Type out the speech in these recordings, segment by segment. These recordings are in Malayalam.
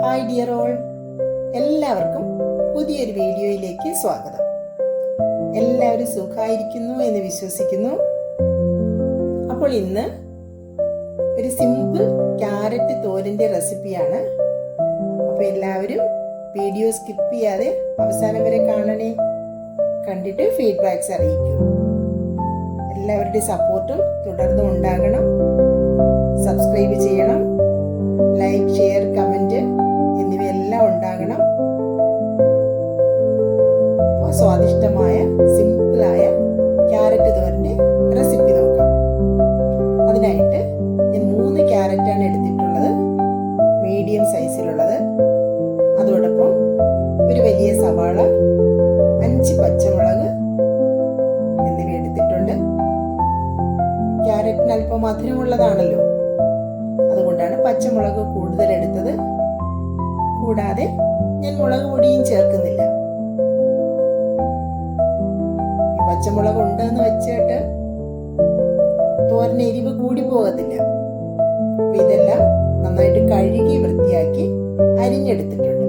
ഹായ് ഡിയർ ഓൾ, എല്ലാവർക്കും പുതിയൊരു വീഡിയോയിലേക്ക് സ്വാഗതം. എല്ലാവരും സുഖമായിരിക്കുന്നു എന്ന് വിശ്വസിക്കുന്നു. അപ്പോൾ ഇന്ന് ഒരു സിമ്പിൾ ക്യാരറ്റ് തോരൻ്റെ റെസിപ്പിയാണ്. അപ്പോൾ എല്ലാവരും വീഡിയോ സ്കിപ്പ് ചെയ്യാതെ അവസാനം വരെ കാണണേ. കണ്ടിട്ട് ഫീഡ്ബാക്ക്സ് അറിയിക്കൂ. എല്ലാവരുടെയും സപ്പോർട്ടും തുടർന്നും ഉണ്ടാകണം. സബ്സ്ക്രൈബ് ചെയ്യണം, ലൈക്ക്, ഷെയർ, കമൻറ്റ് എന്നിവയെല്ലാം ഉണ്ടാകണം. അപ്പോൾ സ്വാദിഷ്ടമായ സിമ്പിളായ ക്യാരറ്റ് തോരൻ്റെ റെസിപ്പി നോക്കാം. അതിനായിട്ട് ഞാൻ 3 ക്യാരറ്റാണ് എടുത്തിട്ടുള്ളത്, മീഡിയം സൈസിലുള്ളത്. അതോടൊപ്പം ഒരു വലിയ സവാള, 5 പച്ചമുളക് എന്നിവ എടുത്തിട്ടുണ്ട്. ക്യാരറ്റിന് അല്പം മധുരമുള്ളതാണല്ലോ, അതുകൊണ്ടാണ് പച്ചമുളക് കൂടുതൽ എടുത്തത്. കൂടാതെ ഞാൻ മുളക് പൊടിയും ചേർക്കുന്നില്ല. പച്ചമുളക് ഉണ്ടെന്ന് വെച്ചിട്ട് തോരന് എരിവ് കൂടി പോകത്തില്ല. ഇതെല്ലാം നന്നായിട്ട് കഴുകി വൃത്തിയാക്കി അരിഞ്ഞെടുത്തിട്ടുണ്ട്.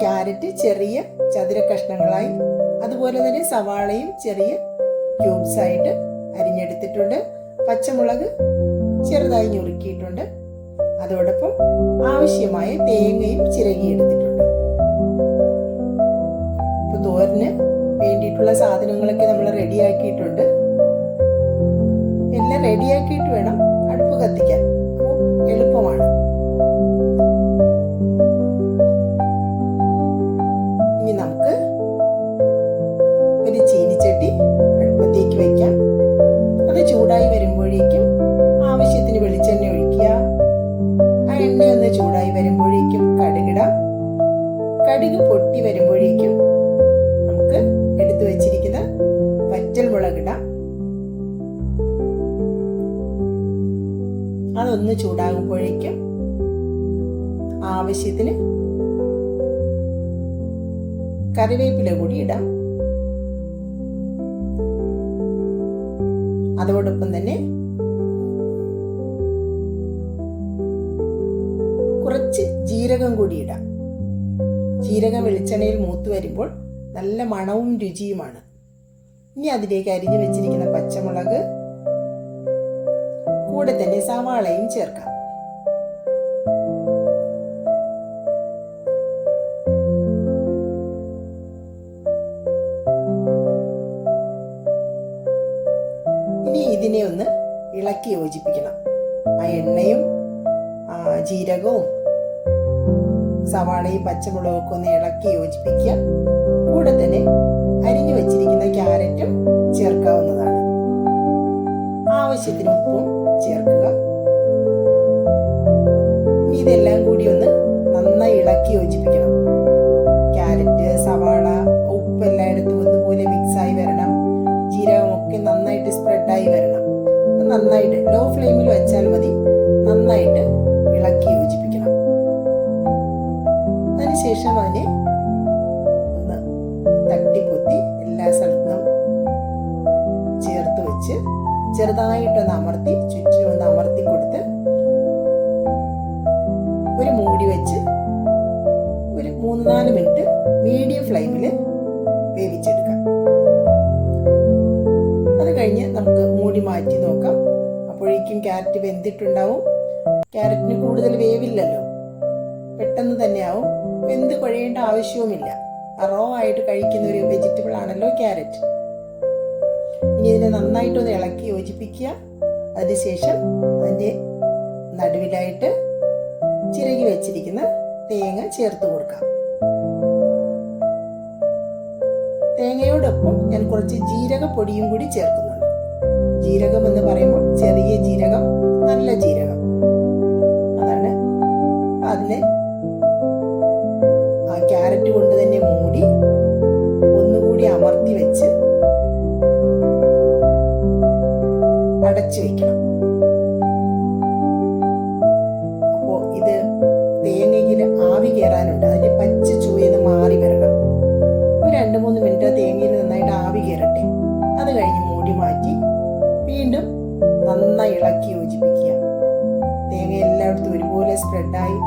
ക്യാരറ്റ് ചെറിയ ചതുര കഷ്ണങ്ങളായി, അതുപോലെ തന്നെ സവാളയും ചെറിയ ക്യൂബ്സ് ആയിട്ട് അരിഞ്ഞെടുത്തിട്ടുണ്ട്. പച്ചമുളക് ചെറുതായി ഞുറുക്കിയിട്ടുണ്ട്. അതോടൊപ്പം ആവശ്യമായ തേങ്ങയും ചിരകിയെടുത്തിട്ടുണ്ട്. ഇപ്പൊ തോരന് വേണ്ടിയിട്ടുള്ള സാധനങ്ങളൊക്കെ നമ്മൾ റെഡിയാക്കിയിട്ടുണ്ട്. എല്ലാം റെഡിയാക്കിയിട്ട് വേണം അടുപ്പ് കത്തിക്കാൻ. എളുപ്പമാണ്. ഇനി നമുക്ക് ഒരു ചീനിച്ചട്ടി അടുപ്പത്തേക്ക് വയ്ക്കാം. അത് ചൂടായി വരുമ്പോഴേക്കും ആവശ്യത്തിന് വെളിച്ചെണ്ണ ഒഴിക്കുക. ആ എണ്ണയൊന്ന് ചൂടായി വരുമ്പോഴേക്കും കടുകിടാം. കടുക് പൊട്ടി വരുമ്പോഴേക്കും നമുക്ക് എടുത്തു വെച്ചിരിക്കുന്ന വറ്റൽ മുളകിടാം. അതൊന്ന് ചൂടാകുമ്പോഴേക്കും ആവശ്യത്തിന് കറിവേപ്പില കൂടി ഇടാം. അതോടൊപ്പം തന്നെ കുറച്ച് ജീരകം കൂടി ഇടാം. ജീരകം വെളിച്ചെണ്ണയിൽ മൂത്ത് വരുമ്പോൾ നല്ല മണവും രുചിയുമാണ്. ഇനി അതിലേക്ക് അരിഞ്ഞു വെച്ചിരിക്കുന്ന പച്ചമുളക്, കൂടെ തന്നെ സവാളയും ചേർക്കാം. ഇനി ഇതിനെ ഒന്ന് ഇളക്കി യോജിപ്പിക്കണം. ആ എണ്ണയും ജീരകവും സവാളയും പച്ചമുളകും ഒക്കെ ഒന്ന് ഇളക്കി യോജിപ്പിക്കുക. കൂടെ തന്നെ അരിഞ്ഞു വെച്ചിരിക്കുന്ന ക്യാരറ്റും ചേർക്കാവുന്നതാണ്. ആവശ്യത്തിന് ഉപ്പും ചേർക്കുക. ഇനി ഇതെല്ലാം കൂടി ഒന്ന് നന്നായി ഇളക്കി യോജിപ്പിക്കണം. ക്യാരറ്റ്, സവാള, ഉപ്പ് എല്ലായിടത്തും ഒന്നുപോലെ മിക്സായി വരണം. ജീരകമൊക്കെ നന്നായിട്ട് സ്പ്രെഡായി വരണം. നന്നായിട്ട് ലോ ഫ്ലെയിമിൽ വെച്ചാൽ മതി. നന്നായിട്ട് ഇളക്കി യോജിപ്പിക്കണം. അതിനുശേഷം അതിനെ ഒന്ന് തട്ടിപ്പൊത്തി എല്ലാ സ്ഥലത്തും ചേർത്ത് വെച്ച് ചെറുതായിട്ടൊന്ന് അമർത്തി, ചുറ്റും ഒന്ന് അമർത്തി കൊടുത്ത് ഒരു മൂടി വെച്ച് ഒരു 3-4 മിനിറ്റ് മീഡിയം ഫ്ലെയിമിൽ വേവിച്ചെടുക്കാം. അത് കഴിഞ്ഞ് നമുക്ക് മൂടി മാറ്റി നോക്കാം. അപ്പോഴേക്കും ക്യാരറ്റ് വെന്തിട്ടുണ്ടാവും. ക്യാരറ്റിന് കൂടുതൽ വേവില്ലല്ലോ, പെട്ടെന്ന് തന്നെയാവും. വെന്ത് കുഴയേണ്ട ആവശ്യവുമില്ല. റോ ആയിട്ട് കഴിക്കുന്ന ഒരു വെജിറ്റബിൾ ആണല്ലോ ക്യാരറ്റ്. ഇനി ഇതിനെ നന്നായിട്ടൊന്ന് ഇളക്കി യോജിപ്പിക്കുക. അതിനുശേഷം അതിൻ്റെ നടുവിലായിട്ട് ചിരകി വെച്ചിരിക്കുന്ന തേങ്ങ ചേർത്ത് കൊടുക്കാം. തേങ്ങയോടൊപ്പം ഞാൻ കുറച്ച് ജീരകപ്പൊടിയും കൂടി ചേർക്കുന്നുണ്ട്. ജീരകം എന്ന് പറയുമ്പോൾ ചെറിയ ജീരകം, നല്ല ജീരകം, അതാണ്. അതിനെ ആ ക്യാരറ്റ് കൊണ്ട് തന്നെ മൂടി ഒന്നുകൂടി അമർത്തി വെച്ച് അടച്ചു വെക്കണം. അപ്പോൾ ഇത് തേങ്ങയിൽ ആവി കയറാനുണ്ട്. അതിന്റെ പച്ച ചൂയെന്ന് മാറി വരണം. ഒരു 2-3 മിനിറ്റ് തേങ്ങയിൽ നന്നായിട്ട് ആവി കയറട്ടെ. അത് കഴിഞ്ഞ് മൂടി മാറ്റി വീണ്ടും നന്നായി ഇളക്കി യോജിപ്പിക്കുക. തേങ്ങ എല്ലായിടത്തും ഒരുപോലെ സ്പ്രെഡായി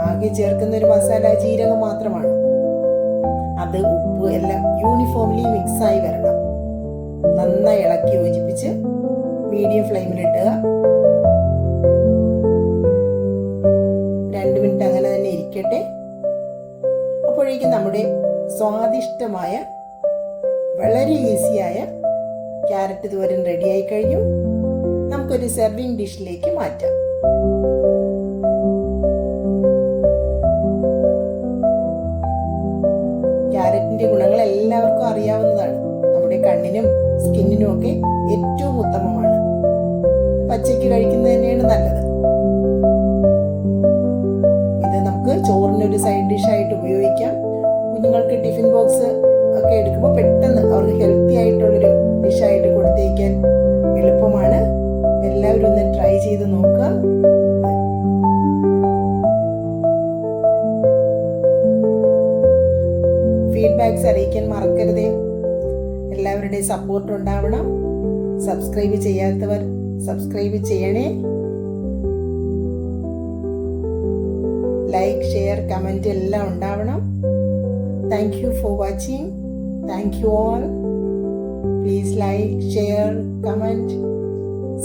ആകെ ചേർക്കുന്ന ഒരു മസാല ജീരകം മാത്രമാണ്. അത് ഉപ്പ് എല്ലാം യൂണിഫോംലി മിക്സായി വരണം. നന്നായി ഇളക്കി യോജിപ്പിച്ച് മീഡിയം ഫ്ലെയിമിലിട്ടുക. 2 മിനിറ്റ് അങ്ങനെ തന്നെ ഇരിക്കട്ടെ. അപ്പോഴേക്കും നമ്മുടെ സ്വാദിഷ്ടമായ വളരെ ഈസിയായ ക്യാരറ്റ് തോരൻ റെഡിയായി കഴിഞ്ഞു. നമുക്കൊരു സെർവിങ് ഡിഷിലേക്ക് മാറ്റാം. ക്യാരറ്റിന്റെ ഗുണങ്ങൾ എല്ലാവർക്കും അറിയാവുന്നതാണ്. നമ്മുടെ കണ്ണിനും സ്കിന്നിനും ഒക്കെ ഏറ്റവും ഉത്തമമാണ്. പച്ചയ്ക്ക് കഴിക്കുന്നത് തന്നെയാണ് നല്ലത്. ഇത് നമുക്ക് ചോറിനൊരു സൈഡ് ഡിഷായിട്ട് ഉപയോഗിക്കാം. കുഞ്ഞുങ്ങൾക്ക് ടിഫിൻ ബോക്സ് ഒക്കെ എടുക്കുമ്പോൾ പെട്ടെന്ന് അവർക്ക് ഹെൽത്തി ആയിട്ടുള്ളൊരു ഡിഷായിട്ട് കൊടുത്തേക്കാൻ എളുപ്പമാണ്. എല്ലാവരും ഒന്ന് ട്രൈ ചെയ്ത് നോക്കുക. ഫീഡ്ബാക്ക്സ് അറിയിക്കാൻ മറക്കരുതേ. എല്ലാവരുടെയും സപ്പോർട്ട് ഉണ്ടാവണം. സബ്സ്ക്രൈബ് ചെയ്യാത്തവർ സബ്സ്ക്രൈബ് ചെയ്യണേ. ലൈക്ക്, ഷെയർ, കമൻറ്റ് എല്ലാം ഉണ്ടാവണം. Thank you for watching. Thank you all. Please like, share, comment,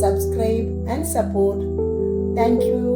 subscribe and support. Thank you.